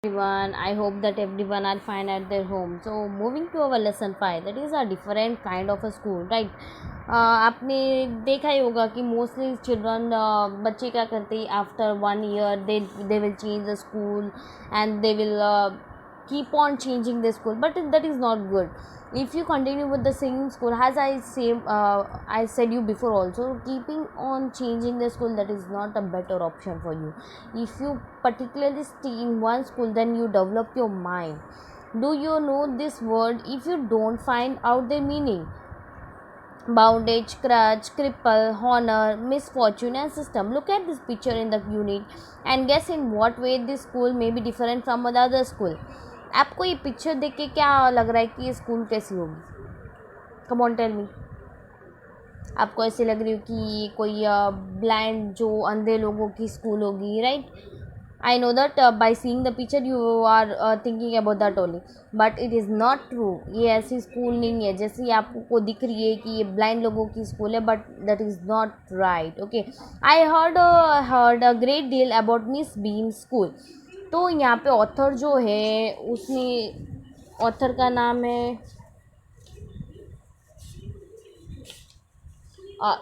Everyone, I hope that everyone are fine at their home. So moving to our lesson 5, that is a different kind of a school, right? आपने देखा ही होगा कि mostly children बच्चे क्या करते हैं after 1 year they will change the school and they will keep on changing the school, but that is not good. If you continue with the same school, as I said you before also, keeping on changing the school, that is not a better option for you. If you particularly stay in one school, then you develop your mind. Do you know this word? If you don't find out their meaning, bondage, crutch, cripple, honor, misfortune and system, look at this picture in the unit and guess in what way this school may be different from the other school. आपको ये picture देख के क्या लग रहा है कि ये स्कूल कैसी होगी? Come on tell me. आपको ऐसे लग रही हो कि कोई ब्लाइंड जो अंधे लोगों की स्कूल होगी, right? I know that by seeing the picture you are thinking about that only, but it is not true. ये ऐसी स्कूल नहीं है जैसे आपको दिख रही है कि ये ब्लाइंड लोगों की स्कूल है, but that is not right. Okay, I heard a great deal about miss beam school. तो यहाँ पे ऑथर जो है उसने, ऑथर का नाम है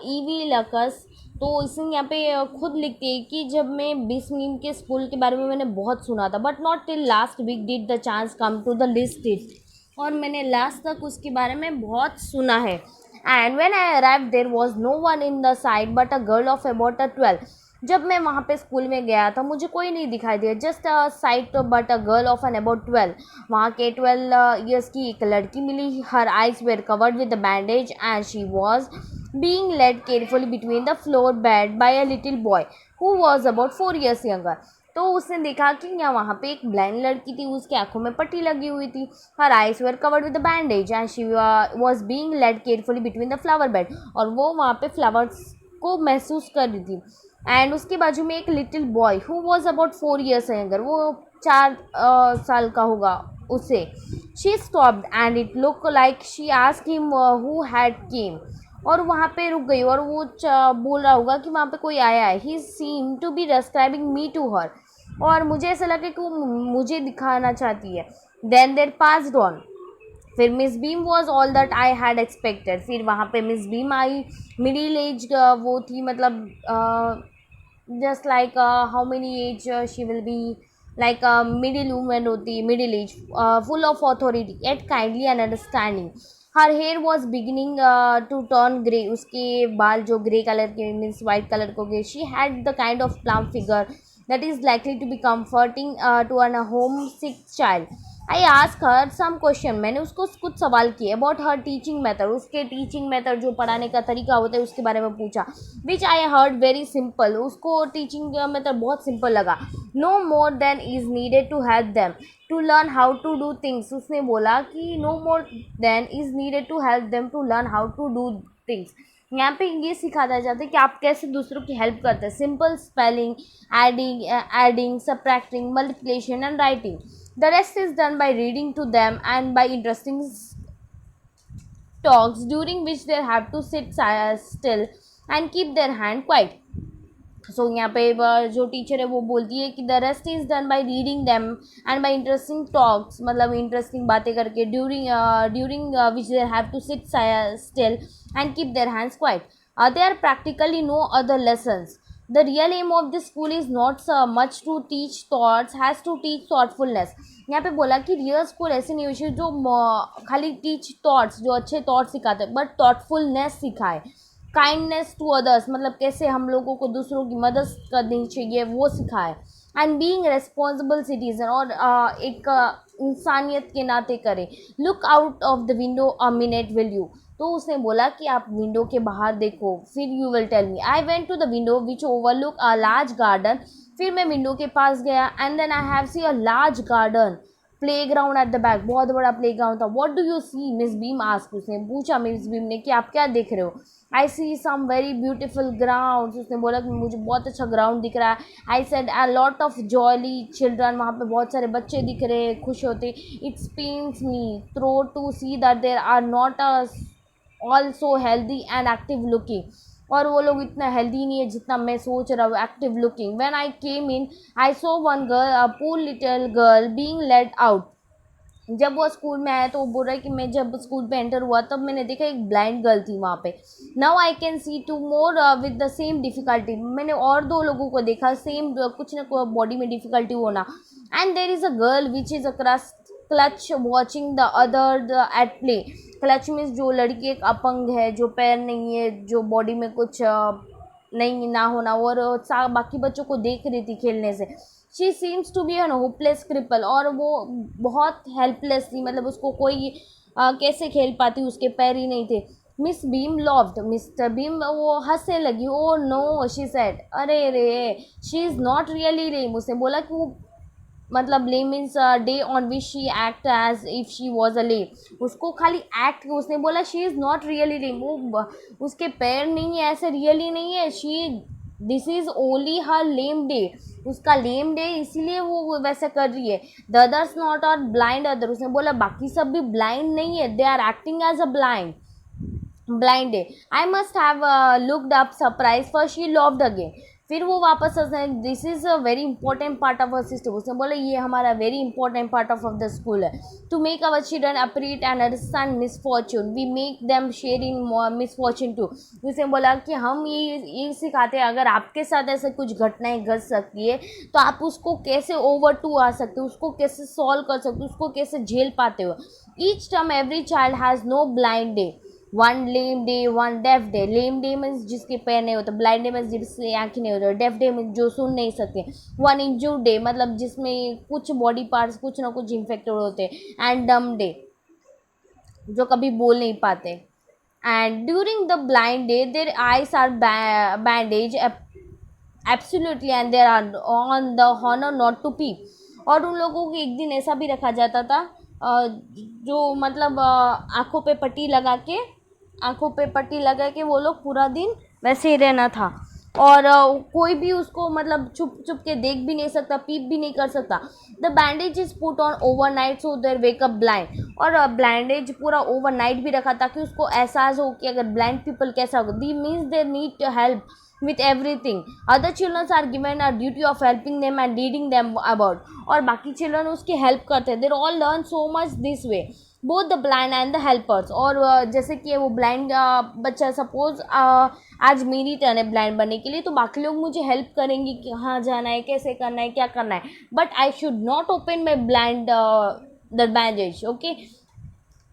ईवी लकस. तो इसने यहाँ पे खुद लिखती है कि जब मैं बिस्मीम के स्कूल के बारे में मैंने बहुत सुना था, but not till last week did the chance come to the list it. और मैंने लास्ट तक उसके बारे में बहुत सुना है. And when I arrive there was no one in the side but a girl of about 12. जब मैं वहाँ पे स्कूल में गया था मुझे कोई नहीं दिखाई दिया, just a sight but a girl of an about 12. वहाँ के 12 years की एक लड़की मिली. Her eyes were covered with the bandage and she was being led carefully between the floor bed by a little boy who was about 4 years younger. तो उसने देखा कि यहाँ वहाँ पे एक ब्लाइंड लड़की थी, उसकी आंखों में पट्टी लगी हुई थी. Her eyes were covered with the bandage and she was being led carefully between the flower bed. और वो वहाँ पे फ्लावर्स को महसूस कर रही थी. एंड उसके बाजू में एक little boy who was about 4 years younger, वो 4 साल का होगा उससे. She stopped and it look like she asked him who had केम. और वहाँ पे रुक गई और वो बोल रहा होगा कि वहाँ पे कोई आया है. He seem to be describing me to her. और मुझे ऐसा लगा कि वो मुझे दिखाना चाहती है. Then there passed on. फिर Miss Beam was all that I had expected. फिर वहाँ पे मिस बीम आई. मिडिल एज वो थी, मतलब just like how many age she will be, like middle women होती है, middle age, full of authority at kindly and understanding. Her hair was beginning to turn grey. उसके बाल जो grey colour के means white colour को गए. She had the kind of plum figure that is likely to be comforting to an homesick child. I ask her some question. मैंने उसको कुछ सवाल किए अबाउट हर टीचिंग मेथड. उसके teaching method जो पढ़ाने का तरीका होता है उसके बारे में पूछा. Which I heard very simple. उसको टीचिंग मेथड बहुत सिंपल लगा. No more than is needed to help them to learn how to do things. उसने बोला कि no more than is needed to help them to learn how to do things. यहाँ पे ये सिखाया जाता है कि आप कैसे दूसरों की हेल्प करते हैं. Simple spelling, adding, subtracting, multiplication and writing. The rest is done by reading to them and by interesting talks during which they have to sit still and keep their hand quiet. So यहाँ पे जो teacher है वो बोलती है कि the rest is done by reading them and by interesting talks, मतलब interesting बातें करके during which there have to sit still and keep their hands quiet. They are practically no other lessons. The real aim of this school is not so much to teach thoughts, has to teach thoughtfulness. यहाँ पे बोला कि real school ऐसी नहीं हुई जो खाली teach thoughts, जो अच्छे थॉट्स सिखाते हैं, बट थॉटफुलनेस सिखाए. काइंडनेस टू अदर्स, मतलब कैसे हम लोगों को दूसरों की मदद करनी चाहिए वो सिखाए. एंड बीइंग रेस्पॉन्सिबल सिटीजन, और एक इंसानियत के नाते करें. Look out of the window a minute will you. तो उसने बोला कि आप विंडो के बाहर देखो, फिर you will tell me. I went to the window which overlook a large garden. फिर मैं विंडो के पास गया and then I have see a large garden, playground at the back. बहुत बड़ा प्ले ग्राउंड था. What do you see miss Beam asked. उसने पूछा मिस बीम ने कि आप क्या देख रहे हो. आई सी सम वेरी ब्यूटिफुल ग्राउंड. उसने बोला कि मुझे बहुत अच्छा ग्राउंड दिख रहा है. I said a lot of jolly children. वहाँ पे बहुत सारे बच्चे दिख रहे हैं, खुश होते. It's pains me through to see that there are not a also healthy and active looking. और वो लोग इतना हेल्दी नहीं है जितना मैं सोच रहा हूँ, active looking. When I came in I saw one girl, a poor little girl being led out. जब वो स्कूल में आया तो वो बोल रहा है कि मैं जब स्कूल पे एंटर हुआ तब मैंने देखा एक ब्लाइंड गर्ल थी वहाँ पे। Now I can see two more with the same difficulty. मैंने और दो लोगों को देखा सेम कुछ ना कुछ बॉडी में डिफ़िकल्टी होना। And there is a girl which is a clutch watching the other at play. Clutch means जो लड़की एक अपंग है, जो पैर नहीं है, जो बॉडी में कुछ नहीं ना होना, और बाकी बच्चों को देख रही थी खेलने से। She seems to be an hopeless cripple, और वो बहुत हेल्पलेस थी, मतलब उसको कोई कैसे खेल पाती, उसके पैर ही नहीं थे। Miss Beam laughed, mister Beam वो हंसने लगी। ओ नो शी सेड, अरे रे, she is not really lame. उसने बोला कि वो मतलब lame means day on which she act as if she was a lame. उसको खाली एक्ट, उसने बोला she is not really lame, वो उसके पैर नहीं है ऐसे रियली नहीं है। She this is only her lame day, उसका लेम डे इसीलिए वो वैसे कर रही है। The others not are blind other, उसने बोला बाकी सब भी ब्लाइंड नहीं है, they are acting as a blind day. I must have looked up surprise for she laughed again. फिर वो वापस हंसने, this is a very important part of our system. उसने बोला ये हमारा very important part of the school है। To make our children appreciate and understand misfortune, we make them share in misfortune too. उसने बोला कि हम ये सिखाते हैं, अगर आपके साथ ऐसे कुछ घटनाएं घट सकती है तो आप उसको कैसे ओवर टू आ सकते हो, उसको कैसे सॉल्व कर सकते हो, उसको कैसे झेल पाते हो। Each term every child has no blind day, one lame day one deaf day. Lame day means जिसके पैर नहीं होते, ब्लाइंड डे मीन्स जिससे आँखें नहीं होती, डेफ डे मीन्स जो सुन नहीं सकते, वन इंजूर्ड डे मतलब जिसमें कुछ बॉडी पार्ट्स कुछ ना कुछ इन्फेक्टेड होते, एंड डम डे जो कभी बोल नहीं पाते। And during the blind day their eyes are bandage absolutely and there are on the honour not to peep. और उन लोगों को एक दिन ऐसा भी रखा जाता था जो मतलब आंखों पे पट्टी लगा के वो लोग पूरा दिन वैसे ही रहना था। और कोई भी उसको मतलब छुप छुप के देख भी नहीं सकता, पीप भी नहीं कर सकता। The bandage is put on overnight so there wake up blind. और बैंडेज पूरा ओवरनाइट भी रखा ताकि उसको एहसास हो कि अगर ब्लाइंड पीपल कैसा होगा। The means they need to help with everything. Other children are given a duty of helping them and leading them about. और बाकी children उसकी help करते हैं। They all learn so much this way, both the blind and the helpers. और जैसे कि वो blind बच्चा suppose आज मेरी टर्न है blind बनने के लिए, तो बाकी लोग मुझे help करेंगे कि हाँ जाना है, कैसे करना है, क्या करना है, but I should not open my blind the bandage, okay।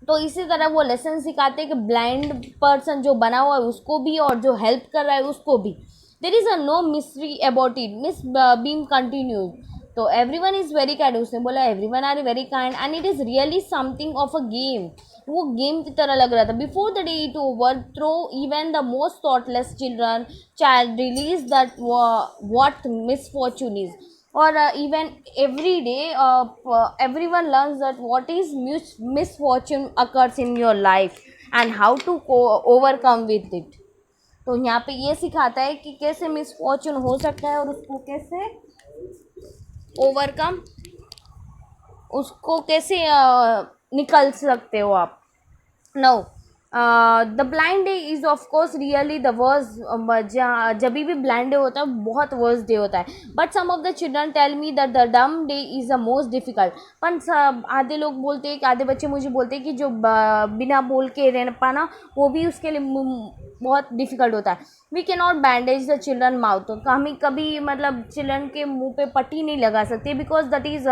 तो इसी तरह वो लेसन सिखाते हैं कि ब्लाइंड पर्सन जो बना हुआ है उसको भी और जो हेल्प कर रहा है उसको भी। There is a no mystery about it, Miss Beam continues. तो everyone is very kind, उसने बोला everyone are very kind and it is really something of a game. वो गेम की तरह लग रहा था। Before the day it over throw even the most thoughtless children child realise that what misfortune is. और even every day everyone learns that what is misfortune occurs in your life and how to overcome with it। तो यहाँ पे ये सिखाता है कि कैसे misfortune हो सकता है और उसको कैसे ओवरकम, उसको कैसे निकल सकते हो आप। Know the blind day is of course really the worst. जब भी ब्लाइंड डे होता है बहुत वर्स्ट डे होता है। But some of the children tell me that the dumb day is the most difficult. पर आधे लोग बोलते हैं कि आधे बच्चे मुझे बोलते हैं कि जो बिना बोल के रह पाना वो भी उसके लिए बहुत डिफ़िकल्ट होता है। We can not bandage the children mouth. तो हमें कभी मतलब चिल्ड्रन के मुँह पे पट्टी नहीं लगा सकते बिकॉज दैट इज़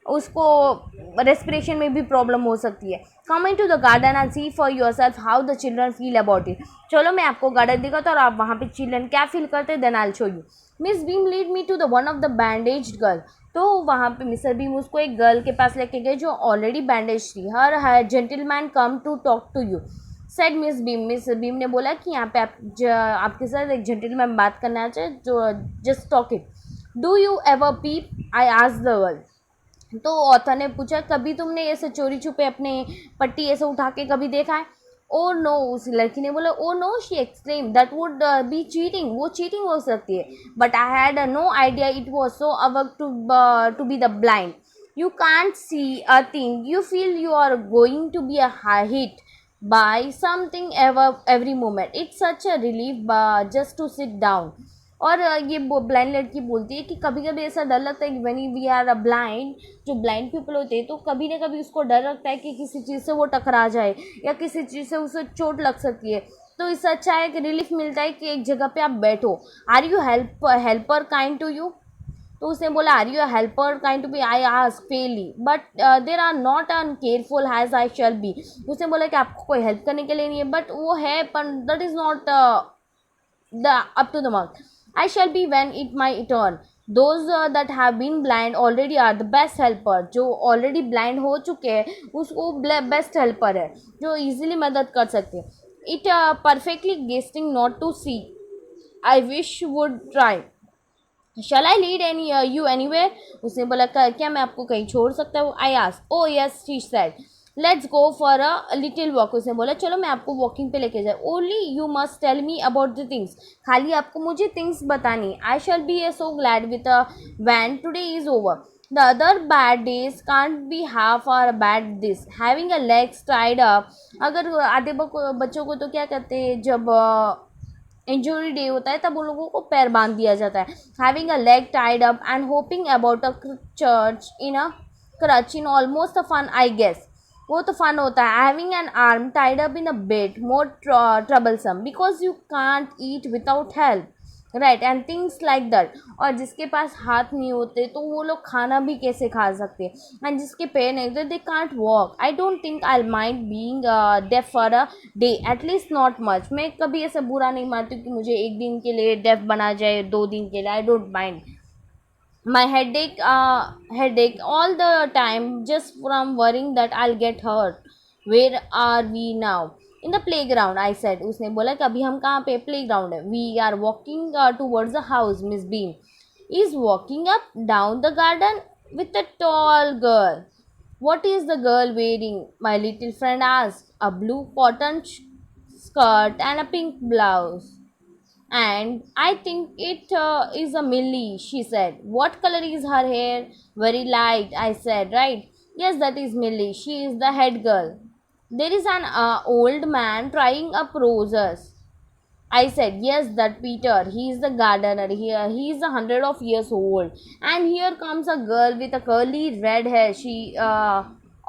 उसको रेस्पिरेशन में भी प्रॉब्लम हो सकती है। Coming to the garden and see for योर सेल्फ how the children feel about it. चलो मैं आपको गार्डन दिखाता हूँ और आप वहाँ पे चिल्ड्रन क्या फील करते हैं, then I will show you. Miss Beam lead me to the one of the bandaged girl. तो वहाँ पे मिस्टर बीम उसको एक गर्ल के पास लेके गए जो ऑलरेडी बैंडेज थी। Here gentleman come to talk to you said Miss Beam. Miss Beam ने बोला कि यहाँ पे आपके साथ एक जेंटलमैन बात करना चाहिए, जो just talk it. Do you ever peep, I asked the girl. तो ऑथर ने पूछा कभी तुमने ऐसे चोरी छुपे अपने पट्टी ऐसे उठा के कभी देखा है। ओ नो, उस लड़की ने बोला oh no, she exclaim that would be cheating, वो चीटिंग हो सकती है। But I had no idea it was so अवर्क to be the blind. You can't see a thing, you feel you are going to be a hit buy something every moment. It's such a relief just to sit down. और ये blind लड़की बोलती है कि कभी कभी ऐसा डर लगता है कि व्हेन वी आर ब्लाइंड, जो ब्लाइंड पीपल होते हैं तो कभी ना कभी उसको डर लगता है कि किसी चीज़ से वो टकरा जाए या किसी चीज़ से उसे चोट लग सकती है। तो इससे अच्छा है कि रिलीफ मिलता है कि एक जगह पे आप बैठो। Are you helper kind to you? तो उसने बोला, are you helper kind to be? I ask फेली, but there are not uncareful as I shall be. उसने बोला कि आपको कोई हेल्प करने के लिए नहीं है, बट वो है, पर that is not the up to the mark. I shall be when it my turn. Those that have been blind already are the best helper. जो ऑलरेडी ब्लाइंड हो चुके हैं उसको बेस्ट हेल्पर है, जो इजीली मदद कर सकते हैं। इट परफेक्टली गेस्टिंग not to see, I wish would try. Shall I lead any you anywhere? उसने बोला, क्या मैं आपको कहीं छोड़ सकता हूँ? I ask. Oh yes, she said, let's go for a little walk. उसने बोला, चलो मैं आपको वॉकिंग पे लेके जाऊँ। Only you must tell me about the things. खाली आपको मुझे थिंग्स बतानी। I shall be so glad with a van today is over. The other bad days can't be half are bad this having a legs tied up. अगर आधे बच्चों को तो क्या कहते हैं, जब इंजरी डे होता है तब उन लोगों को पैर बांध दिया जाता है। Having a leg tied up and hopping about a church in a crutch in almost a fun I guess. वो तो फन होता है। Having an arm tied up in a bed more troublesome because you can't eat without help, right, and things like that. और जिसके पास हाथ नहीं होते तो वो लोग खाना भी कैसे खा सकते हैं, एंड जिसके पैर नहीं होते there can't walk. I don't think I mind being deaf for a day, at least not much. मैं कभी ऐसा बुरा नहीं मानती हूँ कि मुझे एक दिन के लिए डेफ बना जाए, 2 दिन के लिए, I don't mind. My headache all the time just from worrying that I'll get hurt. Where are we now? In the playground, I said. उसने बोला कि अभी हम कहाँ पे? प्लेग्राउंड है। We are walking towards the house. Miss Beam is walking up down the garden with a tall girl. What is the girl wearing? My little friend asked. A blue cotton skirt and a pink blouse. And I think it is a Millie, she said. What color is her hair? Very light, I said. Right? Yes, that is Millie. She is the head girl. There is an old man trying up roses. I said, yes, that Peter. He is the gardener here. He is 100 of years old. And here comes a girl with a curly red hair. She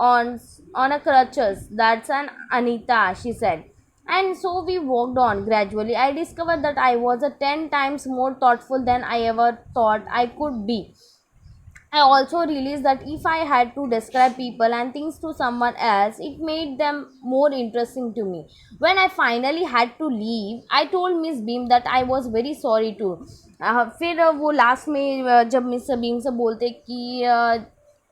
on on a crutches. That's an Anita, she said. And so we walked on gradually. I discovered that I was a 10 times more thoughtful than I ever thought I could be. I also realized that if I had to describe people and things to someone else, it made them more interesting to me. When I finally had to leave, I told Miss Beam that I was very sorry too. फिर वो last में जब miss beam से बोलते कि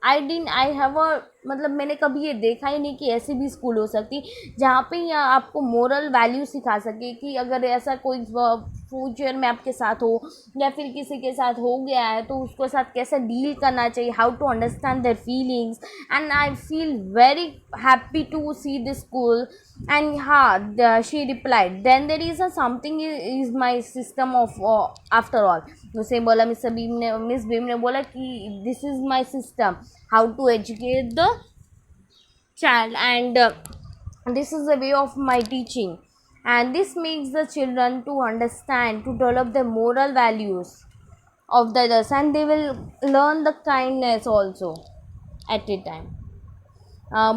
I have a, मतलब मैंने कभी ये देखा ही नहीं कि ऐसी भी स्कूल हो सकती जहाँ पे आपको मोरल वैल्यू सिखा सके कि अगर ऐसा कोई फ्यूचर में आपके साथ हो या फिर किसी के साथ हो गया है तो उसके साथ कैसे डील करना चाहिए, how to understand their feelings. And I feel very happy to see this school. And हाँ, she replied, then there is a something is my system of after all. उसे बोला, मिस बीम ने बोला कि this is my system how to educate the child, and this is the way of my teaching, and this makes the children to understand, to develop the moral values of the others, and they will learn the kindness also at a time.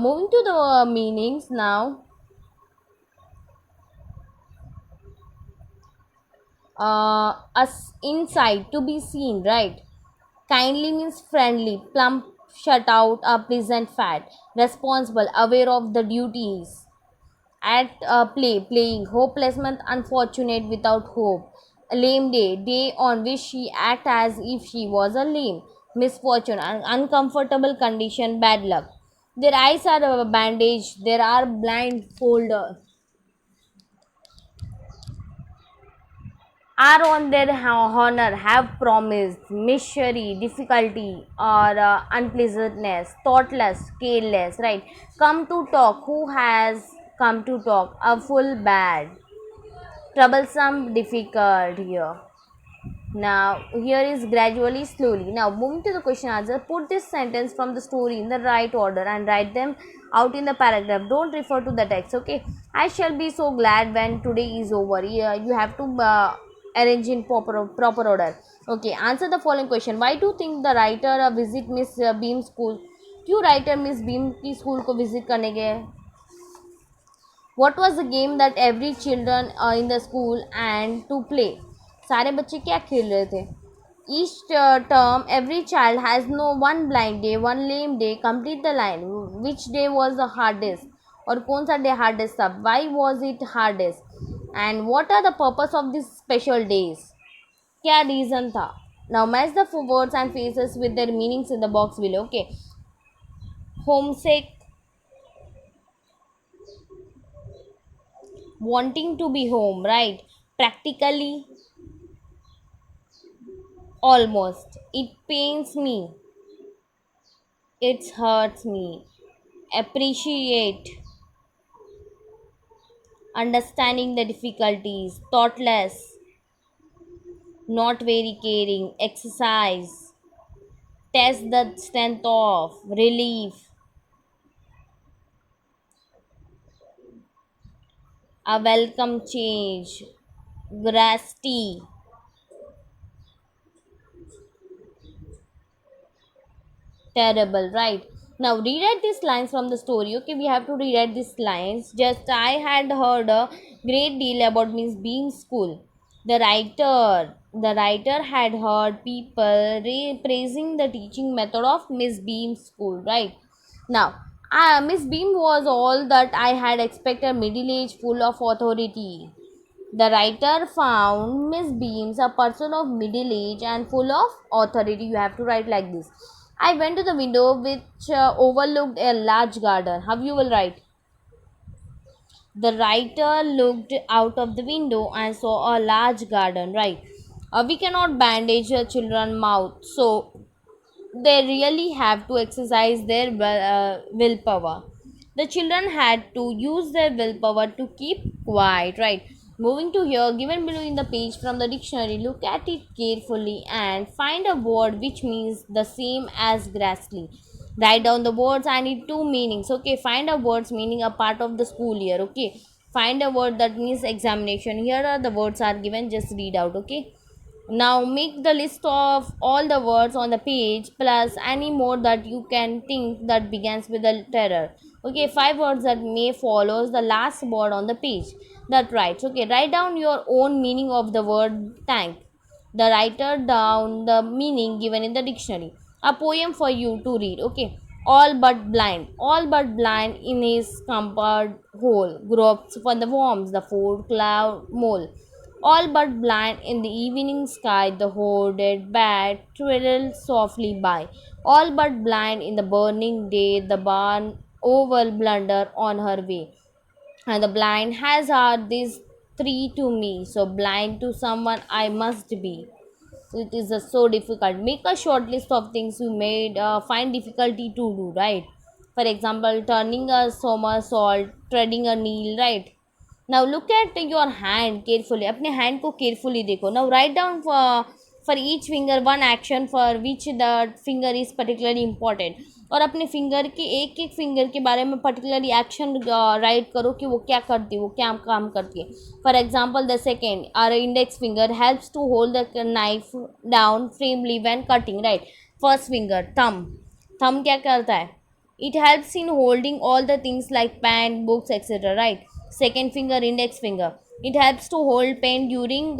Moving to the meanings now. Us inside, to be seen, right? Kindly means friendly, plump, shut out, a pleasant, fat, responsible, aware of the duties. At play, playing, hopeless meant unfortunate, without hope. A lame day, day on which she act as if she was a lame. Misfortune, an uncomfortable condition, bad luck. Their eyes are bandaged, there are blindfolded, are on their honor, have promised misery, difficulty, or unpleasantness, thoughtless, careless, right? Come to talk, who has come to talk? A full bad, troublesome, difficult here. Now, here is gradually, slowly. Now, moving to the question answer, put this sentence from the story in the right order and write them out in the paragraph. Don't refer to the text, okay? I shall be so glad when today is over. Yeah, you have to arrange in proper order. Okay, answer the following question. Why do you think the writer visit Miss Beam school? क्यों writer miss beam की school को visit करने गए? What was the game that every children in the school and to play? सारे बच्चे क्या खेल रहे थे? Each term, every child has no one blind day, one lame day. Complete the line. Which day was the hardest? और कौन सा day hardest था? Why was it hardest? And what are the purpose of these special days? क्या reason था? Now match the words and phrases with their meanings in the box below. Okay. Homesick, wanting to be home, right? Practically, almost. It pains me, it hurts me. Appreciate, understanding the difficulties. Thoughtless, not very caring. Exercise, test the strength of. Relief, a welcome change. Grasty, terrible, right? Now rewrite these lines from the story. Okay, we have to rewrite these lines. Just I had heard a great deal about Miss Beam's school. The writer had heard people praising the teaching method of Miss Beam's school, right? Now, Miss Beam was all that I had expected, middle age, full of authority. The writer found Miss Beams a person of middle age and full of authority. You have to write like this. I went to the window which overlooked a large garden. How you will write? The writer looked out of the window and saw a large garden, right? We cannot bandage a children's mouth, so they really have to exercise their willpower. The children had to use their willpower to keep quiet, right? Moving to here, given below in the page from the dictionary, look at it carefully and find a word which means the same as grassly. Write down the words and its two meanings. Okay, find a words meaning a part of the school year. Okay, find a word that means examination. Here are the words are given, just read out. Okay, now make the list of all the words on the page plus any more that you can think that begins with the letter. Okay, 5 words that may follows the last word on the page. That writes. Okay, write down your own meaning of the word thank. The writer down the meaning given in the dictionary. A poem for you to read. Okay. All but blind in his compared hole, gropes for the worms, the food cloud mole. All but blind in the evening sky, the hoarded bat twiddled softly by. All but blind in the burning day, the barn owl blunder on her way. And the blind has heart these three to me, so blind to someone I must be. So it is so difficult. Make a short list of things you made find difficulty to do, right? For example, turning a somersault, treading a nail, right? Now look at your hand carefully. अपने hand को carefully देखो. Now write down for each finger one action for which the finger is particularly important. और अपने finger के एक एक finger के बारे में पर्टिकुलरली एक्शन राइट करो कि वो क्या करती है, वो क्या काम करती है. For example the second or index finger helps to hold the knife down firmly when cutting, right. First finger thumb, thumb क्या करता है? It helps in holding all the things like pen, books, etc. Right. Second finger, index finger. It helps to hold pen during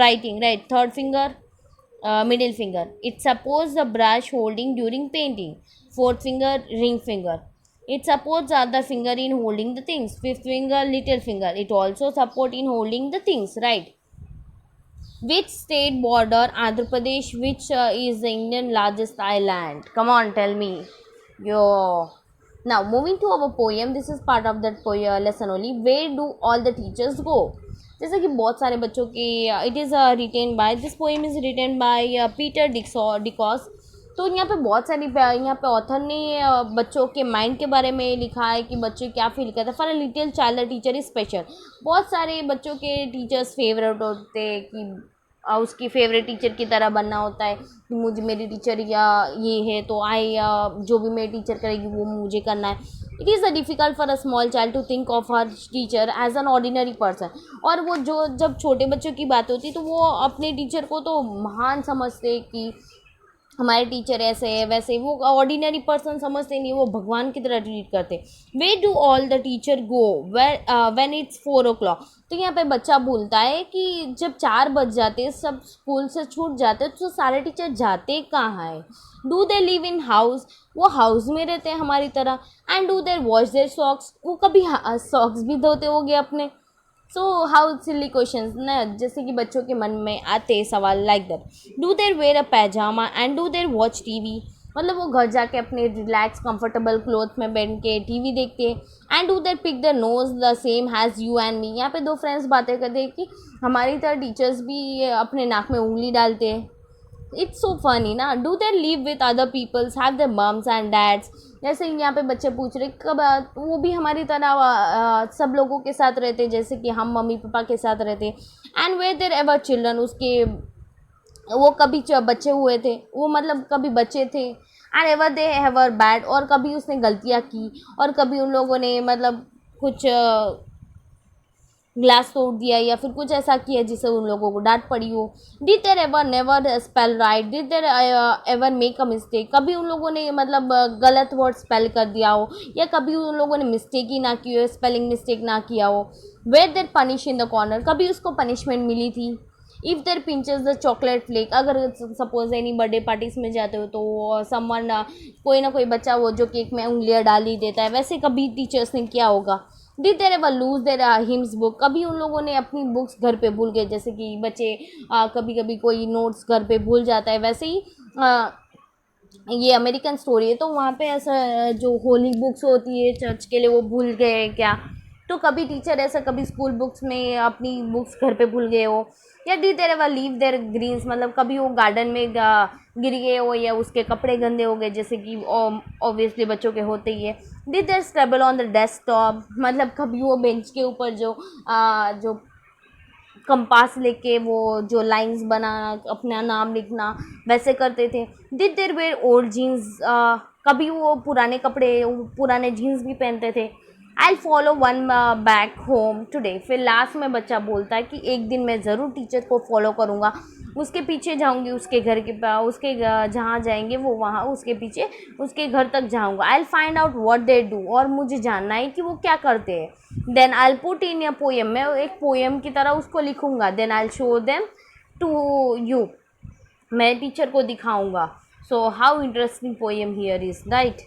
writing. Right. Third finger, middle finger. It supports the brush holding during painting. Fourth finger, ring finger. It supports the other finger in holding the things. Fifth finger, little finger. It also support in holding the things. Right. Which state border Andhra Pradesh, which is the Indian largest island? Come on, tell me. Yo. Now moving to our poem, this is part of that poem lesson only. Where do all the teachers go? जैसे कि बहुत सारे बच्चों के it is written by this poem is written by Peter Dickos. तो यहाँ पे बहुत सारी यहाँ पे ऑथर ने बच्चों के माइंड के बारे में लिखा है कि बच्चे क्या फील करते हैं. For a little child teacher is special. बहुत सारे बच्चों के टीचर्स फेवरेट होते हैं कि उसकी फेवरेट टीचर की तरह बनना होता है कि मुझे मेरी टीचर या ये है तो जो भी मेरी टीचर करेगी वो मुझे करना है. It is a difficult for a small child to think of her teacher as an ordinary person. और वो जो जब छोटे बच्चों की बात होती है तो वो अपने टीचर को तो महान समझते कि हमारे टीचर ऐसे है वैसे, वो ऑर्डिनरी पर्सन समझते नहीं, वो भगवान की तरह ट्रीट करते. Where do all the teacher go when it's 4 o'clock. तो यहाँ पे बच्चा बोलता है कि जब 4 बज जाते, सब स्कूल से छूट जाते, तो सारे टीचर जाते कहाँ है. Do they live in house, वो हाउस में रहते हैं हमारी तरह. And do there wash their socks, वो कभी सॉक्स भी धोते होंगे अपने. सो हाउ सिली क्वेश्चंस ना, जैसे कि बच्चों के मन में आते सवाल like that. Do there wear a pyjama and do there watch TV, मतलब वो घर जाके अपने रिलैक्स कंफर्टेबल क्लोथ में बैठ के टीवी देखते हैं. And do there pick the nose the same has you and me, यहाँ पे दो फ्रेंड्स बातें करते हैं कि हमारी तरह टीचर्स भी अपने नाक में उंगली डालते हैं. इट्स सो फनी ना. Do there live with other peoples have their mums and dads, जैसे यहाँ पे बच्चे पूछ रहे कब वो भी हमारी तरह सब लोगों के साथ रहते जैसे कि हम मम्मी पापा के साथ रहते. And were there ever children, उसके वो कभी बच्चे हुए थे, वो मतलब कभी बच्चे थे. एंड एवर दे हैवर बैड, और कभी उसने गलतियाँ की, और कभी उन लोगों ने मतलब कुछ ग्लास तोड़ दिया या फिर कुछ ऐसा किया जिससे उन लोगों को डांट पड़ी हो. Did there ever never spell right, did there ever make a mistake, कभी उन लोगों ने मतलब गलत वर्ड स्पेल कर दिया हो, या कभी उन लोगों ने मिस्टेक ही ना की हो, स्पेलिंग मिस्टेक ना किया हो. Were there punish in the corner, कभी उसको पनिशमेंट मिली थी. If there pinches the chocolate flake, अगर सपोज एनी बर्थडे पार्टीज में जाते हो तो समवन कोई ना कोई बच्चा वो जो केक में उंगलियां डाल ही देता है, वैसे कभी टीचर्स ने किया होगा. Did there ever lose there hymns book, कभी उन लोगों ने अपनी बुक्स घर पे भूल गए, जैसे कि बच्चे कभी कभी कोई नोट्स घर पे भूल जाता है, वैसे ही ये अमेरिकन स्टोरी है तो वहाँ पे ऐसा जो होली बुक्स होती है चर्च के लिए वो भूल गए क्या. तो कभी टीचर ऐसा कभी स्कूल बुक्स में अपनी बुक्स घर पे भूल गए हो. या did there ever leave their greens, मतलब कभी वो गार्डन में गिर गए हो या उसके कपड़े गंदे हो गए, जैसे कि ऑब्वियसली बच्चों के होते ही है. Do they scrabble on the desktop, मतलब कभी वो बेंच के ऊपर जो कंपास लेके वो जो लाइंस बनाना अपना नाम लिखना वैसे करते थे. Did there wear old jeans, कभी वो पुराने कपड़े पुराने जीन्स भी पहनते थे. I follow one back home today, फिर लास्ट में बच्चा बोलता है कि एक दिन मैं ज़रूर टीचर को फॉलो करूँगा, उसके पीछे जाऊँगी, उसके घर के उसके जहाँ जाएंगे वो वहाँ उसके पीछे उसके घर तक जाऊँगा. I find out what they do, और मुझे जानना है कि वो क्या करते हैं. Then I put in a poem, मैं एक पोएम की तरह उसको लिखूँगा. Then I show them to you, मैं टीचर को दिखाऊँगा. So how interesting poem here is, right.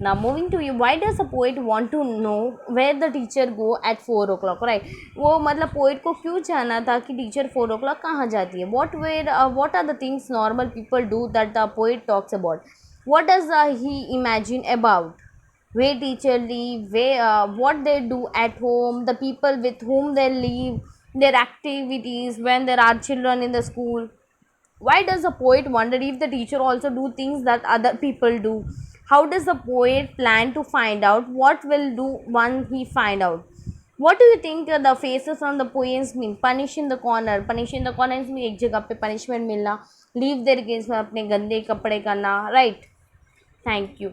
Now moving to you, why does a poet want to know where the teacher go at 4 o'clock, right? वो मतलब poet को क्यों जानना था कि टीचर 4 o'clock कहाँ जाती है. what are the things normal people do that the poet talks about? What does he imagine about where teacher live, what they do at home, the people with whom they live, their activities when there are children in the school. Why does the poet wonder if the teacher also do things that other people do? How does the poet plan to find out what will do once he find out? What do you think the faces from the poems mean? Punish in the corner, punish in the corner means एक जगह पे punishment मिलना, leave their games में अपने गंदे कपड़े करना, right? Thank you.